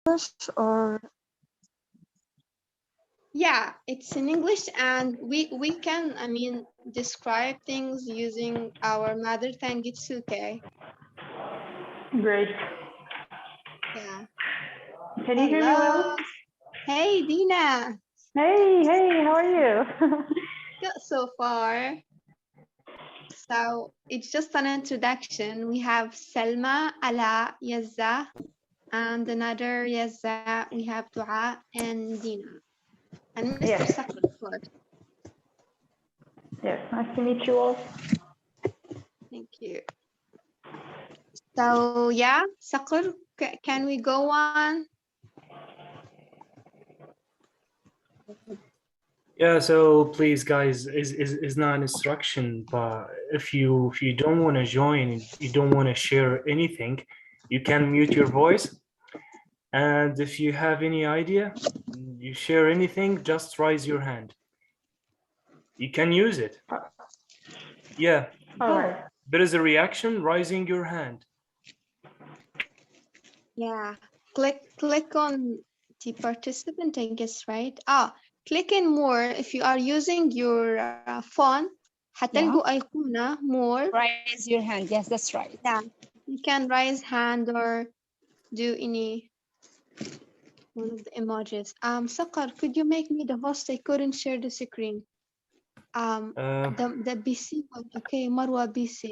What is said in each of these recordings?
or Yeah, it's in English, and we can, I mean, describe things using our mother tongue. It's okay. Great. Yeah. Can you hear me Hello. well? Hey, Dina. Hey, how are you? Good so far. So it's just an introduction. We have Selma, Ala, Yazza, and another Yazza. We have Dua and Dina. And Mr. Yes. Sakr, of course. Yes, nice to meet you all. Thank you. So yeah, Sakr, can we go on? Yeah, so please guys, is not an instruction, but if you don't want to join, you don't want to share anything, you can mute your voice. And if you have any idea, you share anything, just raise your hand. You can use it. Yeah, All right. there is a reaction, raising your hand. Yeah, click on the participant, I guess, right? Click in more. If you are using your phone, هتلقوا أيقونة more. raise your hand. Yes, that's right. Yeah, you can raise hand or do any one of the emojis. Sakar, could you make me the host? I couldn't share the screen. The BC one. Okay, Marwa BC.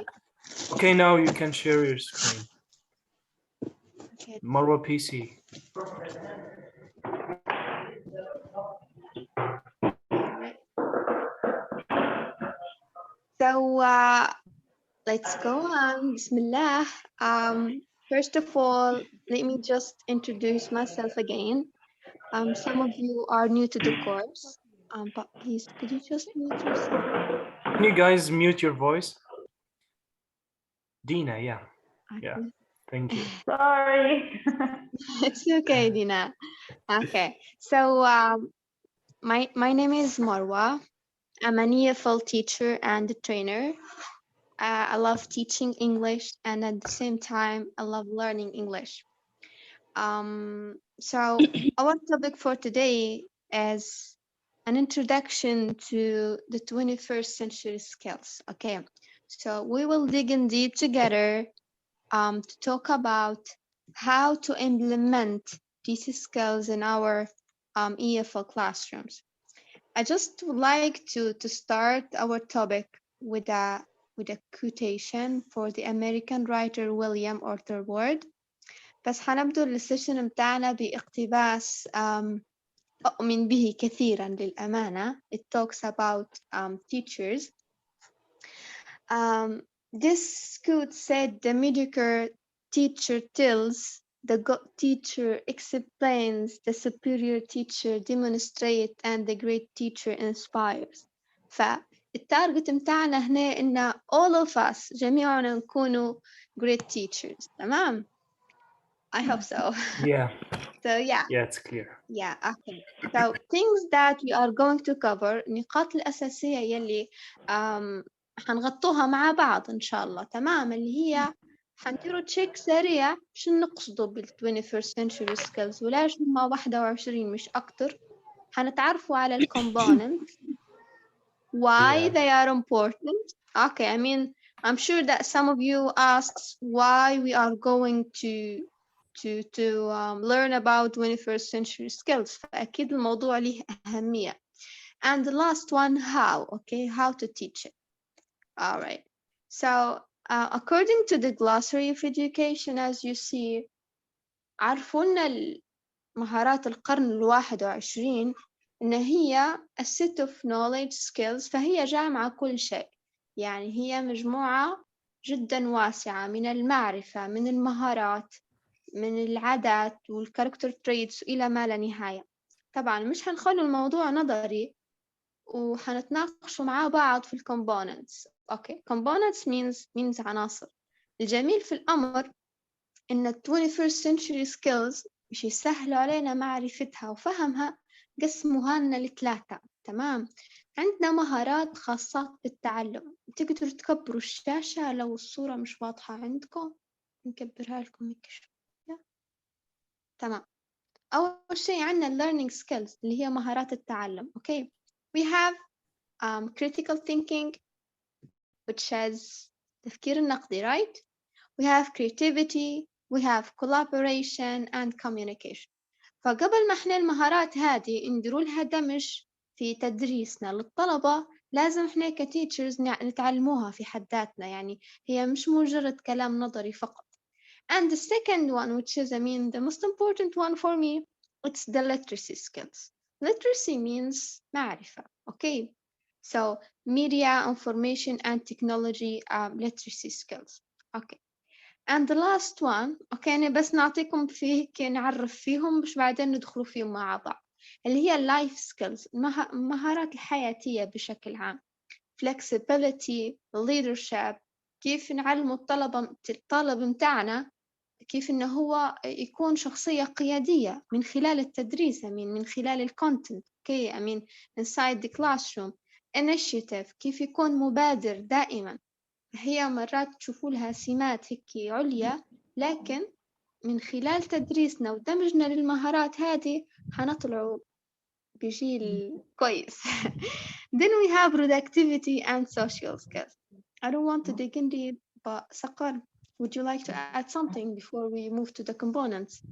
Okay, now you can share your screen. Okay. Marwa PC. So let's go on. Bismillah. First of all, let me just introduce myself again. Some of you are new to the course. But please, could you just mute yourself? Can you guys mute your voice? Dina, yeah. Yeah, Okay. thank you. Sorry. It's okay, Dina. Okay. So my name is Marwa. I'm an EFL teacher and a trainer. I love teaching English, and at the same time, I love learning English. So our topic for today is an introduction to the 21st century skills. Okay, so we will dig in deep together to talk about how to implement these skills in our EFL classrooms. I just would like to start our topic with a quotation for the American writer William Arthur Ward. بس حنبدأ السيشن متاعنا باقتباس أؤمن به كثيرا للأمانة. It talks about teachers. This quote said, the mediocre teacher tells, the good teacher explains, the superior teacher demonstrates, and the great teacher inspires. فالتارجت متاعنا هنا إن all of us جميعنا نكونوا great teachers. تمام؟ I hope so. Yeah, So yeah, it's clear. yeah, okay. So things that we are going to cover النقاط الأساسية يلي حنغطوها مع بعض إن شاء الله. تمام، اللي هي حنديروا تشيك سريع شو نقصده بال 21st century skills وليش هما 21 مش أكتر. حنتعرفوا على ال components, why Yeah. they are important. Okay, I mean, I'm sure that some of you asks why we are going to learn about 21st century skills. فأكيد الموضوع له أهمية. And the last one, how. Okay, how to teach it. All right. So according to the glossary of education, as you see, عرفوا لنا مهارات القرن 21 إن هي a set of knowledge skills. فهي جامعة كل شيء. يعني هي مجموعة جدا واسعة من المعرفة، من المهارات، من العادات والكاركتر تريتس إلى ما لا نهاية. طبعا مش هنخلو الموضوع نظري وحنتناقشوا مع بعض في الكومبوننتس. اوكي، components means عناصر. الجميل في الأمر إن ال 21st century skills مش يسهلوا علينا معرفتها وفهمها، قسموها لنا لثلاثة. تمام، عندنا مهارات خاصة بالتعلم. تقدروا تكبروا الشاشة لو الصورة مش واضحة عندكم، نكبرها لكم هيك شوية. تمام. أول شيء عنا learning skills اللي هي مهارات التعلم. Okay, we have critical thinking, which is تفكير النقدي, right? We have creativity, we have collaboration and communication. فقبل ما احنا المهارات هذه نديروا لها دمج في تدريسنا للطلبة، لازم احنا كتيتشرز نتعلموها في حد ذاتنا، يعني هي مش مجرد كلام نظري فقط. And the second one, which is, the most important one for me, it's the literacy skills. Literacy means معرفة, okay? So media, information and technology literacy skills, okay. And the last one, okay, أنا بس نعطيكم فيه كي نعرف فيهم باش بعدين ندخلوا فيهم مع بعض، اللي هي life skills، المهارات الحياتية بشكل عام. Flexibility, leadership، كيف نعلموا الطالب متاعنا كيف إنه هو يكون شخصية قيادية من خلال التدريس، من خلال الكونتنت، okay, inside the classroom. Initiative، كيف يكون مبادر دائما. هي مرات تشوفوا لها سمات هيك عليا، لكن من خلال تدريسنا ودمجنا للمهارات هذه حنطلعوا بجيل كويس. Then we have productivity and social skills. I don't want to dig in deep, but Sakar, would you like to add something before we move to the components?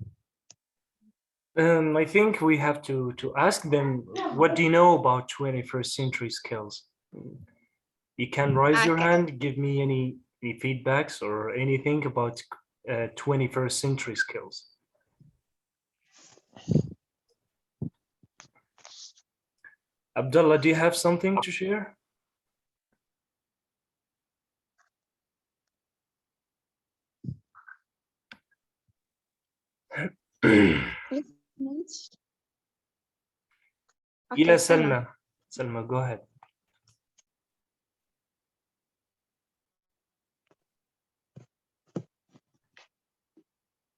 I think we have to ask them, what do you know about 21st century skills? You can raise your Okay. hand, give me any feedbacks or anything about 21st century skills. Abdullah, do you have something to share? Okay, Yeah, Salma. Salma, go ahead.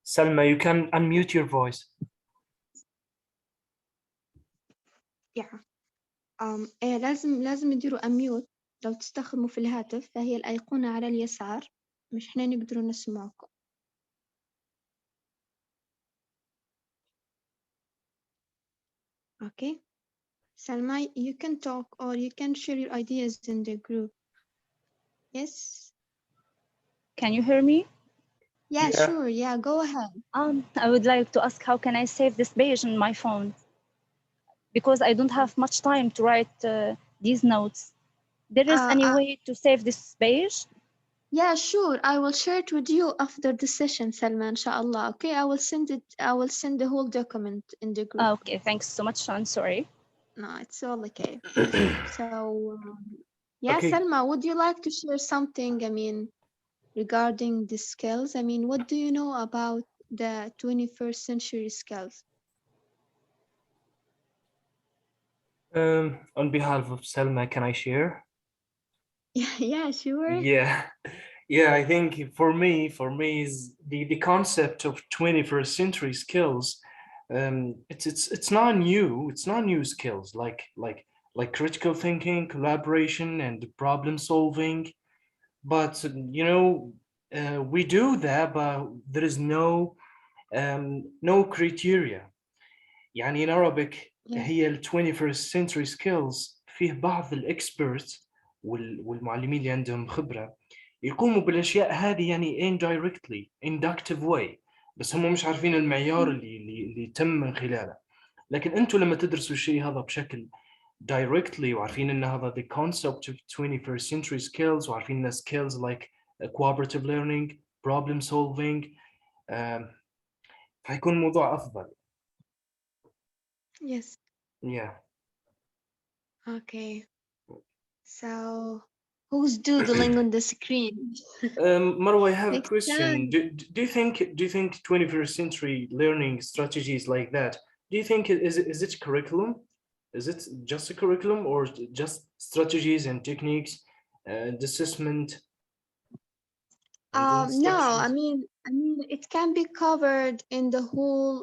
Salma, you can unmute your voice. Yeah. إيه لازم يديروا unmute لو تستخدموا في الهاتف، فهي الأيقونة على اليسار، مش إحنا نقدروا نسمعكم. Okay. Salma, you can talk or you can share your ideas in the group. Yes? Can you hear me? Yeah, Yeah. sure. Yeah, go ahead. I would like to ask, how can I save this page on my phone? Because I don't have much time to write these notes. There is any way to save this page? Yeah, sure. I will share it with you after the session, Salma, inshallah. Okay, I will send the whole document in the group. Okay, thanks so much. I'm sorry. No, it's all okay. So, yeah, Okay. Salma, would you like to share something, regarding the skills? What do you know about the 21st century skills? On behalf of Salma, can I share? Yeah, sure. Yeah, I think for me is the concept of 21st century skills. It's not new. It's not new skills like critical thinking, collaboration, and problem solving. But we do that, but there is no criteria. يعني in Arabic هي ال 21st century skills فيه بعض الexperts والمعلمين اللي عندهم خبرة يقوموا بالأشياء هذه يعني indirectly inductive way، بس هم مش عارفين المعيار اللي تم من خلاله. لكن أنتوا لما تدرسوا الشيء هذا بشكل directly وعارفين أن هذا the concept of 21st century skills وعارفين أن skills like cooperative learning, problem solving، هيكون الموضوع أفضل. Yes. Yeah. Okay. So, who's doodling on the screen? Marwa, I have a Next question. Do you think 21st century learning strategies like that? Do you think is it curriculum? Is it just a curriculum or just strategies and techniques and assessment? And No, instructions? it can be covered in the whole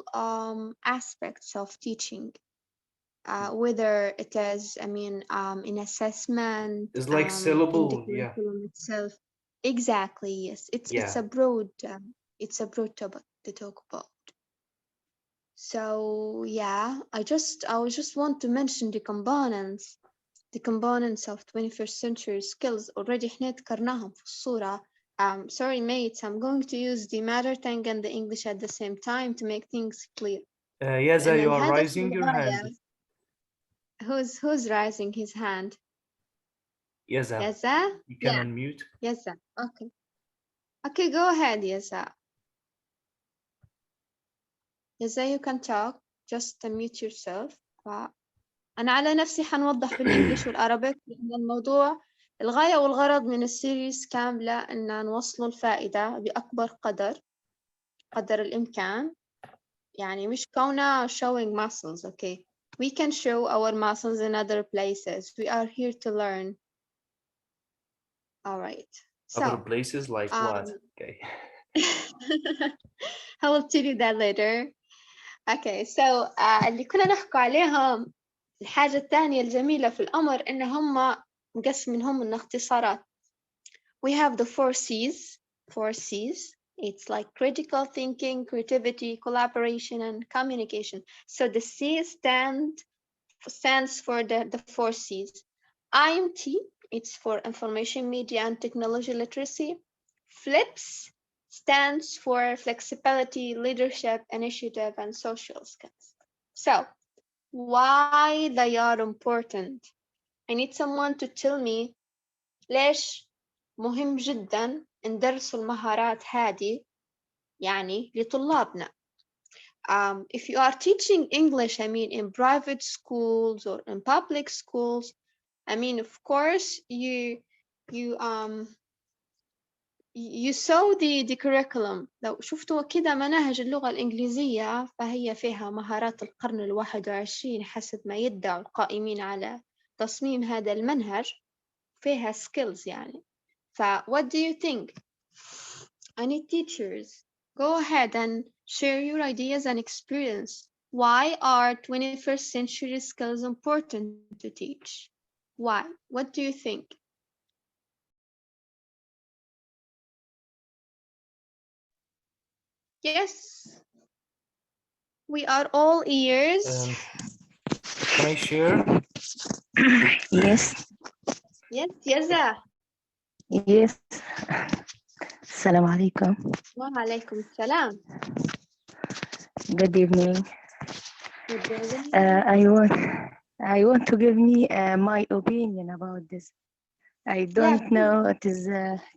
aspects of teaching. Whether it is, in assessment, It's like in the syllable, yeah. curriculum itself. Exactly, yes. It's Yeah. a broad topic to talk about. So yeah, I just want to mention the components of 21st century skills already احنا ذكرناهم في الصورة. Sorry mates, I'm going to use the mother tongue and the English at the same time to make things clear. Yeza, لأن you are الهدف raising your hand. Who's raising his hand? Yeza, Yeza? you can Yeah, unmute. Yeza. Okay. Okay, go ahead, Yeza. Yeza, you can talk. Just mute yourself. أنا على نفسي حنوضح بالإنجليش والعربيك لأن الموضوع الغاية والغرض من السيريز كاملة إن نوصل الفائدة بأكبر قدر الإمكان. يعني مش كونها showing muscles, okay? We can show our muscles in other places. We are here to learn. All right. Other So, places like what? Okay. I will tell you that later. Okay, so اللي كنا نحكوا عليهم الحاجة الثانية الجميلة في الأمر إن هم مقسمينهم من اختصارات. We have the 4 C's. 4 C's. It's like critical thinking, creativity, collaboration, and communication. So the C stands for the 4 C's. IMT, it's for information media and technology literacy. FLIPS stands for flexibility, leadership, initiative, and social skills. So why they are important? I need someone to tell me ليش مهم جدا ندرسوا المهارات هذه يعني لطلابنا. If you are teaching English, I mean in private schools or in public schools, I mean of course you saw the curriculum. لو شفتوا كده مناهج اللغة الإنجليزية فهي فيها مهارات القرن 21 حسب ما يدعوا القائمين على تصميم هذا المنهج. فيها skills يعني. What do you think? Any teachers, go ahead and share your ideas and experience. Why are 21st century skills important to teach? Why? What do you think? Yes, we are all ears. Can I share? Yes, Yes, Yaza. yes. Assalamu alaikum. Wa alaikum salam. Good evening. Good evening. I want to give me my opinion about this. I don't know it is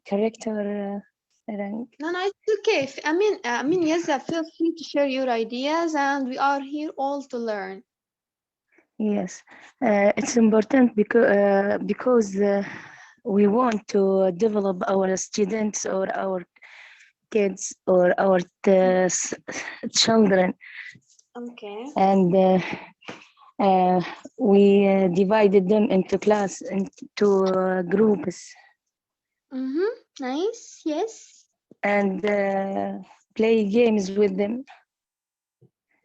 correct or wrong. No, it's okay. I mean, Yaza, feel free to share your ideas, and we are here all to learn. Yes, it's important because we want to develop our students or our kids or our children, Okay. and we divided them into groups Mm-hmm. Nice. Yes. and play games with them.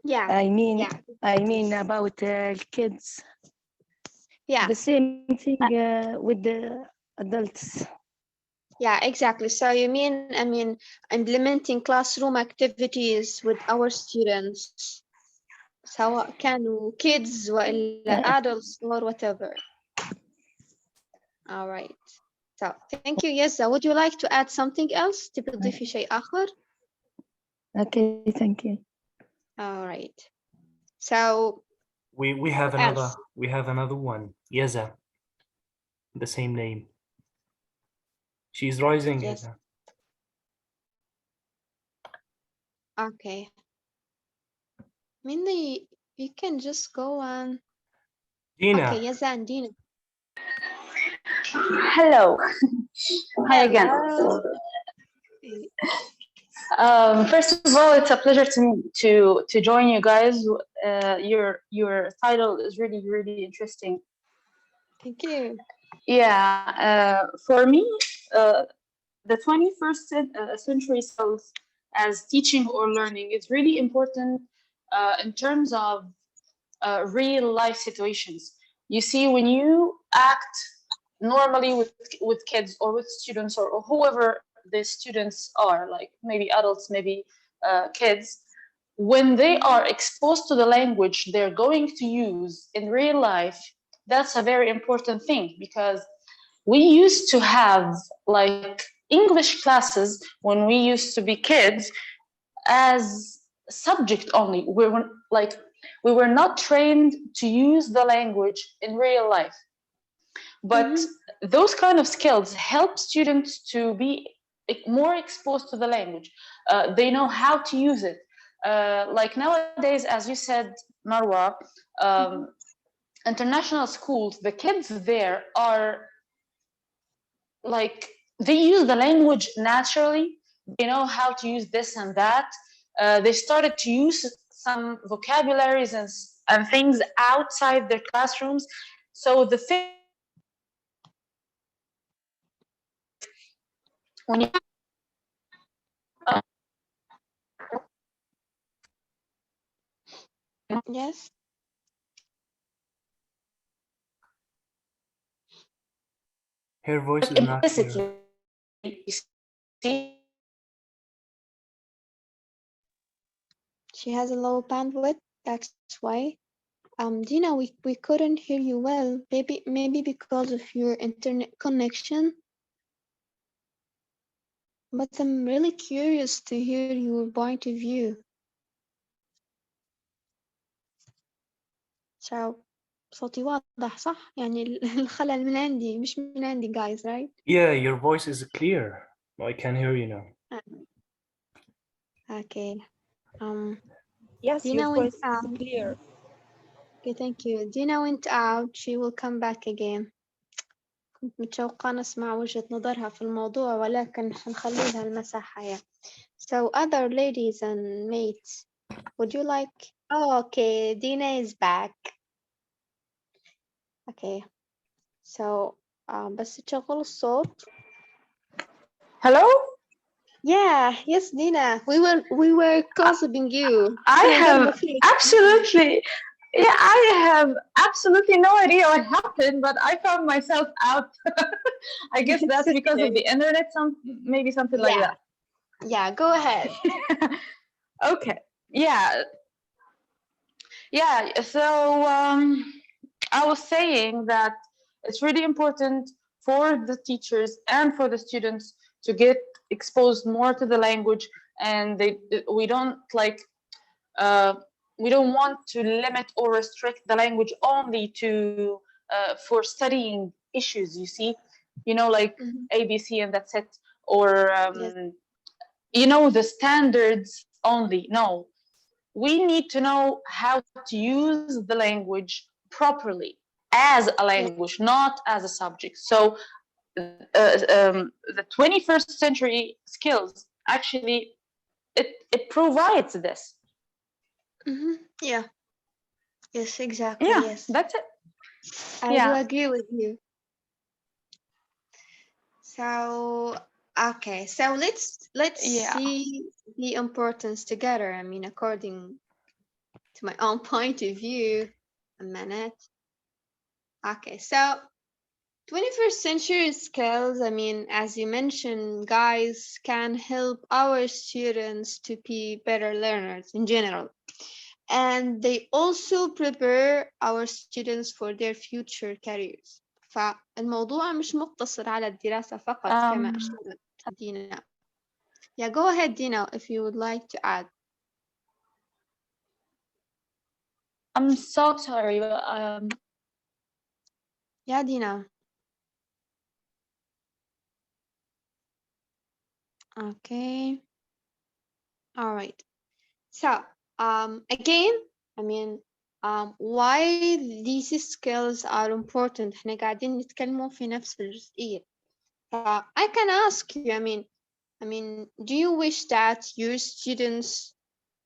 Yeah. I mean Yeah. about kids. Yeah. The same thing with the adults. Yeah, exactly. So you mean, I mean, implementing classroom activities with our students, سواء كانوا kids ولا adults or whatever. All right. So thank you. Yes. Would you like to add something else? تبي تضيفي شيء آخر? Okay, thank you. All right. So We have another one. Yeza. The same name. She's rising. yes. Yeza. Okay. I mean, you can just go and. Dina. Okay. Yes, and Dina. Hello. Hi again. First of all, it's a pleasure to join you guys. Your title is really interesting. Thank you. Yeah. For me, the 21st century skills as teaching or learning is really important in terms of real life situations. You see, when you act normally with kids or with students or whoever the students are, like maybe adults, maybe kids, when they are exposed to the language they're going to use in real life, that's a very important thing, because we used to have like English classes when we used to be kids as subject only. We were not trained to use the language in real life. But those kind of skills help students to be more exposed to the language. They know how to use it. Like nowadays, as you said, Marwa, international schools, the kids there are like, they use the language naturally. They know how to use this and that. They started to use some vocabularies and things outside their classrooms. So the thing, when you Yes. Her voice is not clear. implicitly, you see, She has a low bandwidth, that's why. Dina, we couldn't hear you well. Maybe because of your internet connection. But I'm really curious to hear your point of view. So صوتي واضح صح؟ يعني الخلل من عندي مش من عندي guys, right? Yeah, your voice is clear. I can hear you now. Okay. Yes, Dina your went voice out. is clear. Okay, thank you. Dina went out. She will come back again. كنت متشوقة نسمع وجهة نظرها في الموضوع ولكن حنخلي لها المساحة يعني. So other ladies and mates, would you like? Oh, okay, Dina is back. Okay. So بس تشغل الصوت. hello. Yeah, yes, Dina. We were gossiping you. I كنا نقلبوا have فيك. absolutely, yeah, I have absolutely no idea what happened, but I found myself out. I guess that's because of the internet, maybe something like that. Yeah, go ahead. Okay. Yeah. So I was saying that it's really important for the teachers and for the students to get exposed more to the language, and we don't like we don't want to limit or restrict the language only to for studying issues, you see, like ABC and that's it, or the standards only. No, we need to know how to use the language properly as a language, not as a subject. So the 21st century skills actually it provides this. Yeah. Yes, exactly. Yeah, Yes. that's it. I do agree with you. So, okay. So let's see the importance together. I mean, according to my own point of view. A minute. Okay. So 21st century skills, I mean, as you mentioned, guys, can help our students to be better learners in general. And they also prepare our students for their future careers. فالموضوع مش مقتصر على الدراسة فقط كما أشارت دينا. Yeah, go ahead, Dina, if you would like to add. I'm so sorry, but Yeah, Dina. Okay. All right. So, again, I mean, why these skills are important. احنا قاعدين نتكلموا في نفس الجزئية. I can ask you, I mean, do you wish that your students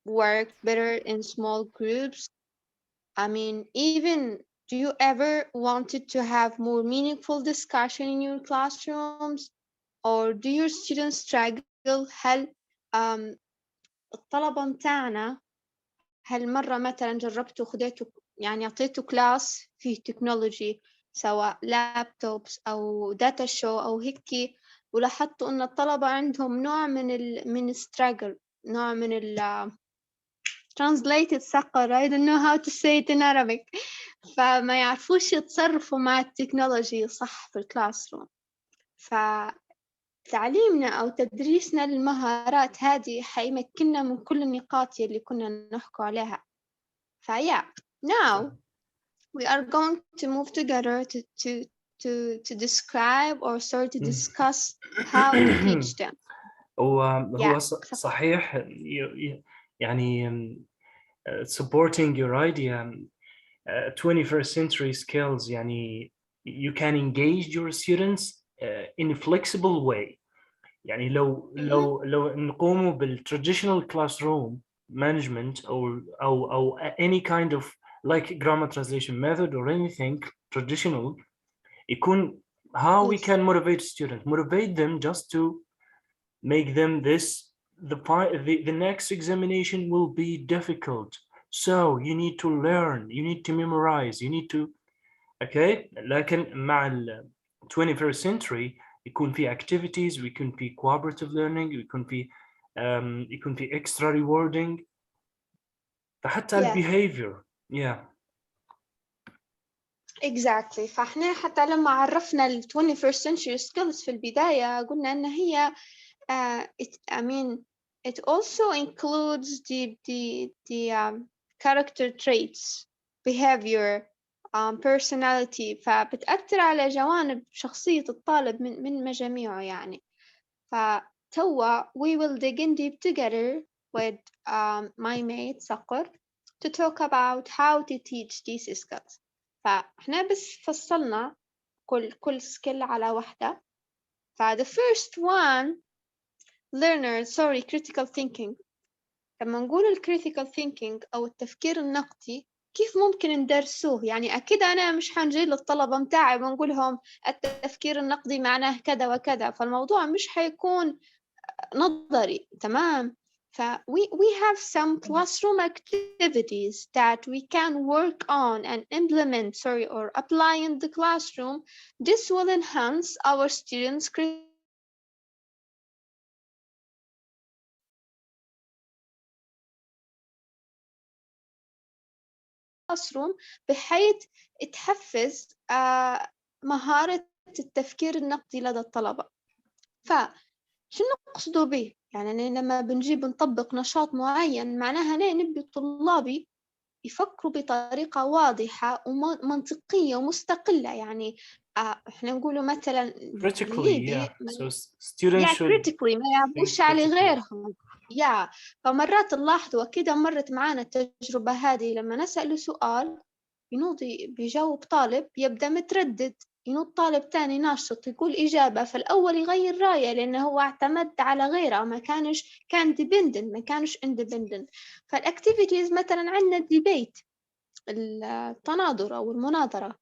work better in small groups? I mean, even do you ever wanted to have more meaningful discussion in your classrooms? Or do your students struggle? هل الطلبة متاعنا هالمرة مثلا جربتوا خديتوا يعني أعطيتوا كلاس فيه تكنولوجي سواء لابتوبس أو داتا شو أو هيك ولاحظتوا إن الطلبة عندهم نوع من struggle، نوع من translated صقر. I don't know how to say it in Arabic. فما يعرفوش يتصرفوا مع التكنولوجي صح في الكلاس روم. فتعليمنا أو تدريسنا للمهارات هذه حيمكننا من كل النقاط اللي كنا نحكوا عليها. فيا now we are going to move together to describe or sorry to discuss how to teach them. هو Yeah. صحيح يعني supporting your idea 21st century skills يعني you can engage your students in a flexible way. يعني لو نقوموا بالtraditional classroom management أو any kind of like grammar translation method or anything traditional, يكون how we can motivate them just to make them this the next examination will be difficult, so you need to learn, you need to memorize, you need to okay. لكن مع ال 21st century يكون في activities ويكون في cooperative learning ويكون في يكون في extra rewarding فحتى ال behavior. Exactly. فاحنا حتى لما عرفنا ال 21st century skills في البداية قلنا أن هي it also includes the character traits, behavior, personality. فبتأثر على جوانب شخصية الطالب من مجاميعه يعني. فتوا we will dig in deep together with my mate صقر to talk about how to teach these skills. فإحنا بس فصلنا كل skill على واحدة. the first one critical thinking. لما نقول critical thinking أو التفكير النقدي كيف ممكن ندرسوه؟ يعني أكيد أنا مش حنجي للطلبة متاعي ونقولهم التفكير النقدي معناه كذا وكذا، فالموضوع مش حيكون نظري. تمام. we have some classroom activities that we can work on and implement or apply in the classroom. This will enhance our students' classroom بحيث تحفز مهارة التفكير النقدي لدى الطلبة. فشو نقصده به؟ يعني لما بنجيب نطبق نشاط معين معناها نبي طلابي يفكروا بطريقة واضحة ومنطقية ومستقلة. يعني احنا نقوله مثلا critically so students should critically ما يعبوش على غيرهم. فمرات نلاحظوا كده، مرت معانا التجربة هذه لما نسأله سؤال ينوضي بيجاوب طالب يبدأ متردد، ينوض طالب تاني ناشط يقول إجابة، فالأول يغير رأيه لأنه هو اعتمد على غيره، كان dependent ما كانش independent. فالأكتيفيتيز مثلا عندنا الديبيت التناظر أو المناظرة،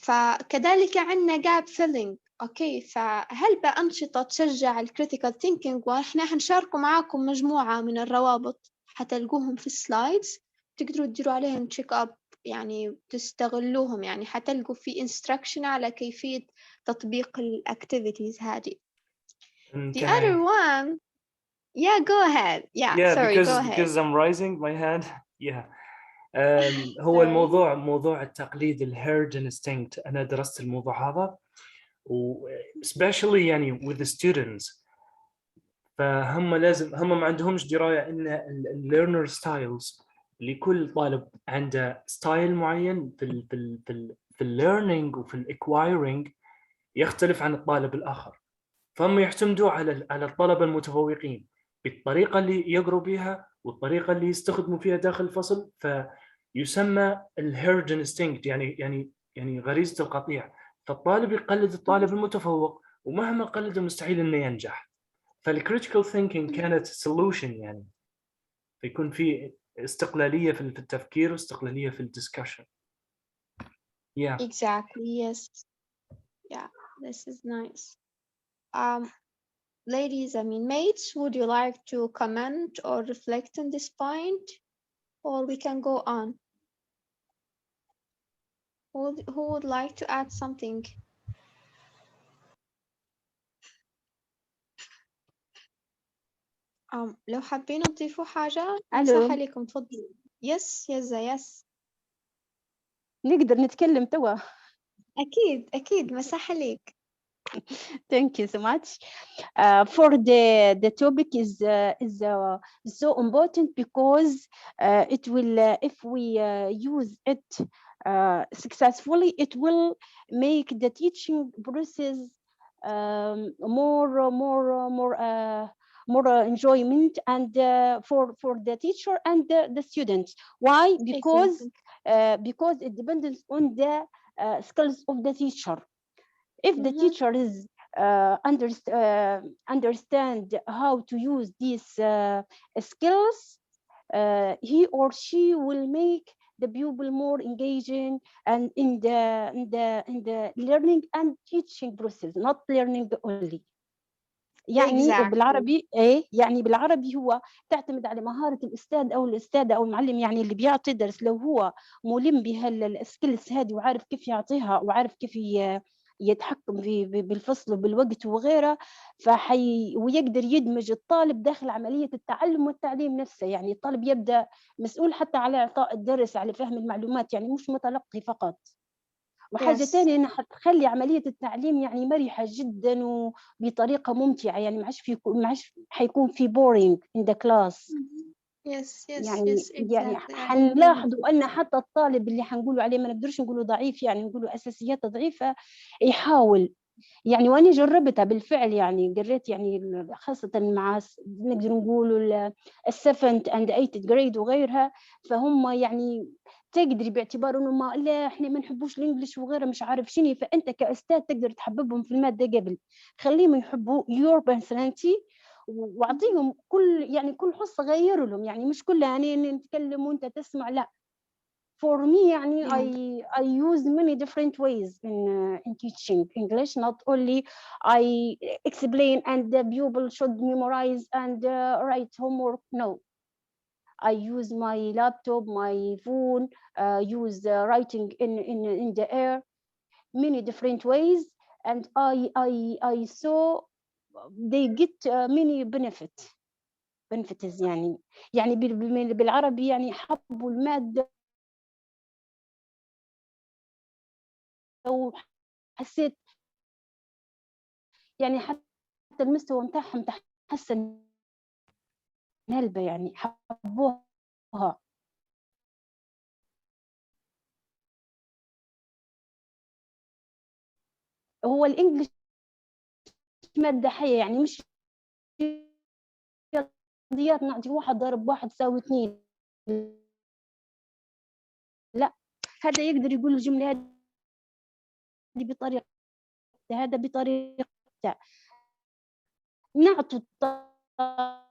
فكذلك عندنا gap filling. أوكي، فهل بأنشطة تشجع الكريتيكال ثينكينج؟ وإحنا حنشاركوا معاكم مجموعة من الروابط حتلقوهم في السلايدز، تقدروا تديروا عليهم تشيك أب يعني تستغلوهم. يعني حتلقوا في instruction على كيفية تطبيق الأكتيفيتيز هذه. The other one go ahead. Sorry, go ahead. because I'm raising my hand. هو الموضوع موضوع التقليد الهيرد انستينكت. أنا درست الموضوع هذا و especially يعني with the students. فهم لازم هم ما عندهمش دراية إن learner styles لكل طالب عنده ستايل معين في learning وفي acquiring يختلف عن الطالب الآخر. فهم يعتمدوا على الطلبة المتفوقين بالطريقة اللي يقروا بها والطريقة اللي يستخدموا فيها داخل الفصل. فيسمى الهيرد انستينكت يعني غريزة القطيع. فالطالب يقلد الطالب المتفوق ومهما قلده مستحيل انه ينجح. فالكريتيكال ثينكينج كانت سولوشن، يعني فيكون في استقلالية في التفكير واستقلالية في الدسكشن. Exactly, yes. This is nice. Ladies, mates, would you like to comment or reflect on this point, or we can go on? Who would like to add something? لو حابين تضيفوا حاجة ألو مساحة لكم، تفضلوا. يس يس نقدر نتكلم توا. أكيد مساحة لك. Thank you so much. For the topic is so important because it will if we use it successfully, it will make the teaching process more enjoyment and for the teacher and the students. Why? Because it depends on the skills of the teacher. If the teacher is understand how to use these skills, he or she will make the pupil more engaging and in the learning and teaching process, not learning only. يعني Exactly. بالعربي يعني بالعربي هو تعتمد على مهارة الأستاذ أو الأستاذة أو المعلم، يعني اللي بيعطي درس لو هو ملم بهالسكيلز هذه وعارف كيف يعطيها وعارف كيف يتحكم بالفصل وبالوقت وغيره، ويقدر يدمج الطالب داخل عملية التعلم والتعليم نفسه. يعني الطالب يبدأ مسؤول حتى على إعطاء الدرس، على فهم المعلومات، يعني مش متلقي فقط. وحاجة ثانية إنها حتخلي عملية التعليم يعني مرحة جدا وبطريقة ممتعة، يعني ما عادش حيكون في boring in the class. يعني حنلاحظوا أن حتى الطالب اللي حنقوله عليه ما نقدرش نقوله ضعيف، يعني نقوله أساسيات ضعيفة، يحاول. يعني وأنا جربتها بالفعل، يعني قريت يعني خاصة مع نقدر نقول السفنت and 8th grade وغيرها، فهم يعني تقدري باعتبار انه ما لا احنا ما نحبوش الانجليش وغيره مش عارف شنو، فانت كاستاذ تقدر تحببهم في الماده قبل، خليهم يحبوا your personality واعطيهم كل حصه غيروا لهم، يعني مش كلها يعني نتكلم وانت تسمع، لا. For me يعني I use many different ways in teaching English, not only I explain and the pupil should memorize and write homework. No, I use my laptop, my phone, use writing in the air, many different ways, and I saw they get many benefits. يعني بالعربي يعني حبوا المادة وحسيت يعني حتى المستوى متاعهم تحسن هلبة، يعني حبوها. هو الإنجليش مادة حية، يعني مش رياضيات نعطي 1 ضرب 1 يساوي 2، لا. هذا يقدر يقول الجملة هذه بطريقة، هذا بطريقة، نعطي الطالب